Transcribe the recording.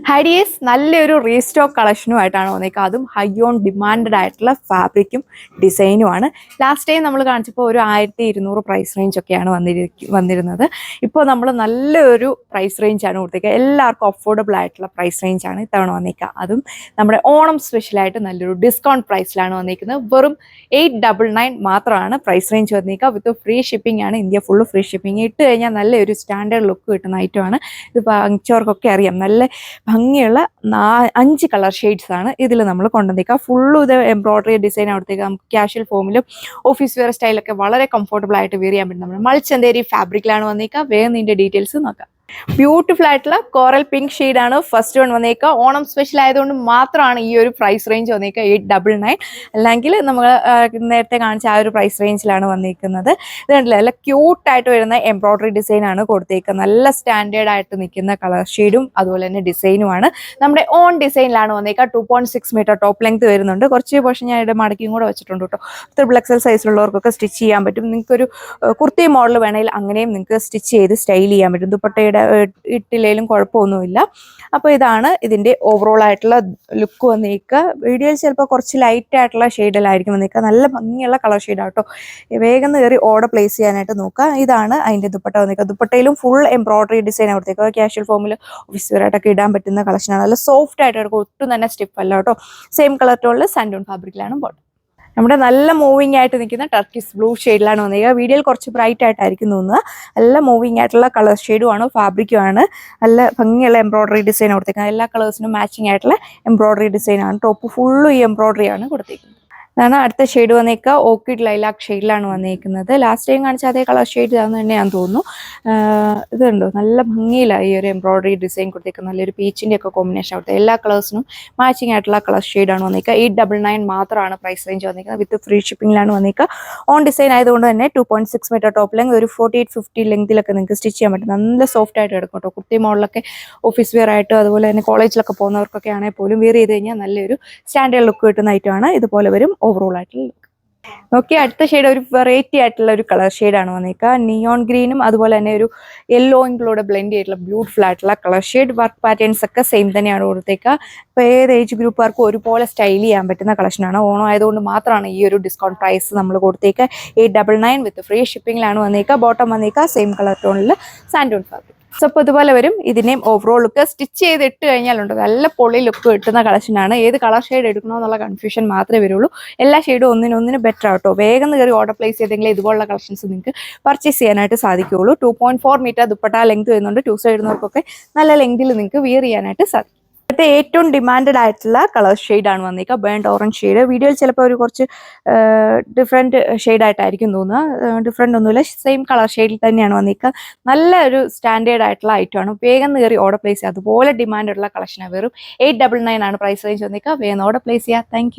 ഹൈഡിയസ് നല്ലൊരു റീസ്റ്റോക്ക് കളക്ഷനുമായിട്ടാണ് വന്നേക്കുക. അതും high on demanded ആയിട്ടുള്ള ഫാബ്രിക്കും ഡിസൈനുമാണ്. ലാസ്റ്റ് ടൈം നമ്മൾ കാണിച്ചപ്പോൾ ഒരു 1200 പ്രൈസ് റേഞ്ച് ഒക്കെയാണ് വന്നിരുന്നത്. ഇപ്പോൾ നമ്മൾ നല്ലൊരു പ്രൈസ് റേഞ്ചാണ് കൊടുത്തേക്കുക. എല്ലാവർക്കും അഫോർഡബിൾ ആയിട്ടുള്ള പ്രൈസ് റേഞ്ചാണ് ഇത്തവണ വന്നേക്കുക. അതും നമ്മുടെ ഓണം സ്പെഷ്യലായിട്ട് നല്ലൊരു ഡിസ്കൗണ്ട് പ്രൈസിലാണ് വന്നേക്കുന്നത്. വെറും 899 മാത്രമാണ് പ്രൈസ് റേഞ്ച് വന്നേക്കുക. വിത്ത് ഫ്രീ ഷിപ്പിംഗ് ആണ്. India full free shipping. ഇട്ട് കഴിഞ്ഞാൽ നല്ലൊരു സ്റ്റാൻഡേർഡ് ലുക്ക് കിട്ടുന്ന ഐറ്റമാണ്. ഇത് വാങ്ങിച്ചവർക്കൊക്കെ അറിയാം. നല്ല ഭംഗിയുള്ള 5 കളർ ഷെയ്ഡ്സ് ആണ് ഇതിൽ നമ്മൾ കൊണ്ടുവന്നേക്കുക. ഫുള്ളും ഇത് എംബ്രോയിഡറി ഡിസൈൻ അവിടത്തേക്ക് നമുക്ക് ക്യാഷ്വൽ ഫോമിലും ഓഫീസ് വെയർ സ്റ്റൈലൊക്കെ വളരെ കംഫർട്ടബിൾ ആയിട്ട് വെയർ ചെയ്യാൻ പറ്റും. നമ്മൾ മൾച്ചന്തേരി ഫാബ്രിക്കിലാണ് വന്നേക്കുക. വേഗം ഇതിൻ്റെ ഡീറ്റെയിൽസ് നോക്കാം. ബ്യൂട്ടിഫുൾ ആയിട്ടുള്ള കോറൽ പിങ്ക് ഷെയ്ഡാണ് ഫസ്റ്റ് വൺ വന്നേക്കുക. ഓണം സ്പെഷ്യൽ ആയതുകൊണ്ട് മാത്രമാണ് ഈ ഒരു പ്രൈസ് റേഞ്ച് വന്നേക്കുക 899. അല്ലെങ്കിൽ നമ്മൾ നേരത്തെ കാണിച്ച ആ ഒരു പ്രൈസ് റേഞ്ചിലാണ് വന്നിരിക്കുന്നത്. ഇത് കണ്ടില്ല, നല്ല ക്യൂട്ടായിട്ട് വരുന്ന എംബ്രോയിഡറി ഡിസൈനാണ് കൊടുത്തേക്കുക. നല്ല സ്റ്റാൻഡേർഡ് ആയിട്ട് നിൽക്കുന്ന കളർ ഷെയ്ഡും അതുപോലെ തന്നെ ഡിസൈനുമാണ്. നമ്മുടെ ഓൺ ഡിസൈനിലാണ് വന്നേക്കുക. 2.6 മീറ്റർ ടോപ്പ് ലെങ്ത് വരുന്നുണ്ട്. കുറച്ച് പോർഷൻ ഞാൻ ഇവിടെ മടക്കിയും കൂടെ വെച്ചിട്ടുണ്ട് കേട്ടോ. ട്രിപ്പിൾ എക്സൽ സൈസിലുള്ളവർക്കൊക്കെ സ്റ്റിച്ച് ചെയ്യാൻ പറ്റും. നിങ്ങൾക്കൊരു കുർത്തി മോഡൽ വേണമെങ്കിൽ അങ്ങനെയും നിങ്ങൾക്ക് സ്റ്റിച്ച് ചെയ്ത് സ്റ്റൈൽ ചെയ്യാൻ പറ്റും. ദുപ്പട്ടയുടെ ഇട്ടില്ലേലും കുഴപ്പമൊന്നുമില്ല. അപ്പോൾ ഇതാണ് ഇതിൻ്റെ ഓവറോൾ ആയിട്ടുള്ള ലുക്ക് വന്നേക്കുക. വീഡിയോയിൽ ചിലപ്പോൾ കുറച്ച് ലൈറ്റ് ആയിട്ടുള്ള ഷെയ്ഡിലായിരിക്കും വന്നേക്കുക. നല്ല ഭംഗിയുള്ള കളർ ഷെയ്ഡാണ് കേട്ടോ. വേഗം കയറി ഓർഡർ പ്ലേസ് ചെയ്യാനായിട്ട് നോക്കുക. ഇതാണ് അതിൻ്റെ ദുപ്പട്ട വന്നേക്കുക. ദുപ്പട്ടയിലും ഫുൾ എംബ്രോയിഡറി ഡിസൈൻ കൊടുത്തേക്കുക. ക്യാഷ്വൽ ഫോമിൽ ഓഫീസ് വെയറായിട്ടൊക്കെ ഇടാൻ പറ്റുന്ന കളക്ഷനാണ്. നല്ല സോഫ്റ്റ് ആയിട്ട് എടുക്കും. ഒട്ടും തന്നെ സ്റ്റിഫ് അല്ല കേട്ടോ. സെയിം കളർ ടോണിൽ സാൻഡൂൺ ഫാബ്രിക്കിലാണ് ബോട്ടം. നമ്മുടെ നല്ല മൂവിങ് ആയിട്ട് നിൽക്കുന്ന ടർക്കിഷ് ബ്ലൂ ഷെയ്ഡിലാണ് വന്നിരിക്കുക. വീഡിയോയിൽ കുറച്ച് ബ്രൈറ്റ് ആയിട്ടായിരിക്കും തോന്നുക. നല്ല മൂവിങ് ആയിട്ടുള്ള കളർ ഷെയ്ഡുമാണ്, ഫാബ്രിക്കുമാണ്. നല്ല ഭംഗിയുള്ള എംബ്രോയിഡറി ഡിസൈൻ കൊടുത്തേക്കുന്നത്. എല്ലാ കളേഴ്സിനും മാച്ചിങ് ആയിട്ടുള്ള എംബ്രോയിഡറി ഡിസൈനാണ്. ടോപ്പ് ഫുള്ളും ഈ എംബ്രോയിഡറി ആണ് കൊടുത്തേക്കുന്നത്. ഇതാണ് അടുത്ത ഷെയ്ഡ് വന്നേക്കുക. ഓർക്കിഡ് ലൈലാക്ക് ഷെയ്ഡിലാണ് വന്നിരിക്കുന്നത്. ലാസ്റ്റ് ടൈം കാണിച്ച അതേ കളർ ഷെയ്ഡ് ഇതാണെന്ന് തന്നെയാണെന്ന് തോന്നുന്നു. ഇതുണ്ടോ, നല്ല ഭംഗിയിലാണ് ഈ ഒരു എംബ്രോയിഡറി ഡിസൈൻ കൊടുത്തേക്കുന്നത്. നല്ലൊരു പീച്ചിൻ്റെ ഒക്കെ കോമ്പിനേഷൻ ആവട്ടെ. എല്ലാ കളേഴ്സിനും മാച്ചിങ് ആയിട്ടുള്ള കളർ ഷെയ്ഡാണ് വന്നിരിക്കുക. 899 മാത്രമാണ് പ്രൈസ് റേഞ്ച് വന്നിരിക്കുന്നത്. വിത്ത് ഫ്രീ ഷിപ്പിംഗിലാണ് വന്നിരിക്കുക. ഓൺ ഡിസൈൻ ആയതുകൊണ്ട് തന്നെ 2.6 മീറ്റർ ടോപ്പ് ലെങ്ത്, ഒരു 48-50 ലെങ്തിലൊക്കെ നിങ്ങൾക്ക് സ്റ്റിച്ച് ചെയ്യാൻ പറ്റും. നല്ല സോഫ്റ്റ് ആയിട്ട് എടുക്കും കേട്ടോ. കുർത്തി മോഡലൊക്കെ ഓഫീസ് വെയർ ആയിട്ട് അതുപോലെ തന്നെ കോളേജിലൊക്കെ പോകുന്നവർക്കൊക്കെ ആണെങ്കിൽ പോലും വെയർ ചെയ്ത് കഴിഞ്ഞാൽ നല്ലൊരു സ്റ്റാൻഡേർഡ് ലുക്ക് കിട്ടുന്ന ഐറ്റമാണ്. ഇതുപോലെ വരും ഓവറോൾ ആയിട്ടുള്ള ലുക്ക്. ഓക്കെ, അടുത്ത ഷെയ്ഡ് ഒരു വെറൈറ്റി ആയിട്ടുള്ള ഒരു കളർ ഷെയ്ഡാണ് വന്നേക്കുക. നിയോൺ ഗ്രീനും അതുപോലെ തന്നെ ഒരു യെല്ലോയിലൂടെ ബ്ലെൻഡ് ചെയ്തിട്ടുള്ള ബ്യൂട്ടിഫുൾ ആയിട്ടുള്ള കളർ ഷെയ്ഡ്. വർക്ക് പാറ്റേൺസ് ഒക്കെ സെയിം തന്നെയാണ് കൊടുത്തേക്കുക. ഇപ്പോൾ ഏത് ഏജ് ഗ്രൂപ്പുകാർക്കും ഒരുപോലെ സ്റ്റൈൽ ചെയ്യാൻ പറ്റുന്ന കളക്ഷനാണ്. ഓണം ആയതുകൊണ്ട് മാത്രമാണ് ഈ ഒരു ഡിസ്കൗണ്ട് പ്രൈസ് നമ്മൾ കൊടുത്തേക്കുക. 899 വിത്ത് ഫ്രീ ഷിപ്പിംഗിലാണ് വന്നേക്കുക. ബോട്ടം വന്നേക്കുക സെയിം കളർ ടോണിൽ സാൻഡൂൺ ഫാബ്രിക്. സോ അപ്പോൾ ഇതുപോലെ വരും. ഇതിനെയും ഓവറോൾ ലുക്ക് സ്റ്റിച്ച് ചെയ്ത് ഇട്ട് കഴിഞ്ഞാലുണ്ട് നല്ല പൊളി ലുക്ക് കിട്ടുന്ന കളക്ഷനാണ്. ഏത് കളർ ഷെയ്ഡ് എടുക്കണോ എന്നുള്ള കൺഫ്യൂഷൻ മാത്രമേ വരുള്ളൂ. എല്ലാ ഷെയ്ഡും ഒന്നിനൊന്നിന് ബെറ്റർ ആട്ടോ. വേഗം കയറി ഓർഡർ പ്ലേസ് ചെയ്തെങ്കിൽ ഇതുപോലുള്ള കളക്ഷൻസ് നിങ്ങൾക്ക് പർച്ചേസ് ചെയ്യാനായിട്ട് സാധിക്കുകയുള്ളൂ. 2.4 മീറ്റർ ദുപ്പട്ട ലെങ്ത് വരുന്നുണ്ട്. 2 സൈഡ് ഇടുന്നവർക്കൊക്കെ നല്ല ലെങ്തിൽ നിങ്ങൾക്ക് വിയർ ചെയ്യാനായിട്ട് സാധിക്കും. ഇപ്പോഴത്തെ ഏറ്റവും ഡിമാൻഡഡ് ആയിട്ടുള്ള കളർ ഷെയ്ഡാണ് വന്നിരിക്കുക. Burnt orange shade. വീഡിയോയിൽ ചിലപ്പോൾ ഒരു കുറച്ച് ഡിഫറെൻറ്റ് ഷെയ്ഡായിട്ടായിരിക്കും തോന്നുക. ഡിഫറെൻ്റ് ഒന്നുമില്ല, സെയിം കളർ ഷെയ്ഡിൽ തന്നെയാണ് വന്നിരിക്കുക. നല്ല ഒരു സ്റ്റാൻഡേർഡ് ആയിട്ടുള്ള ഐറ്റമാണ്. വേഗം കയറി ഓർഡർ പ്ലേസ് ചെയ്യുക. അതുപോലെ ഡിമാൻഡുള്ള കളക്ഷനാണ്. വെറും 899 ആണ് പ്രൈസ് റേഞ്ച് വന്നിരിക്കുക. വേഗം ഓർഡർ പ്ലേസ് ചെയ്യുക. താങ്ക്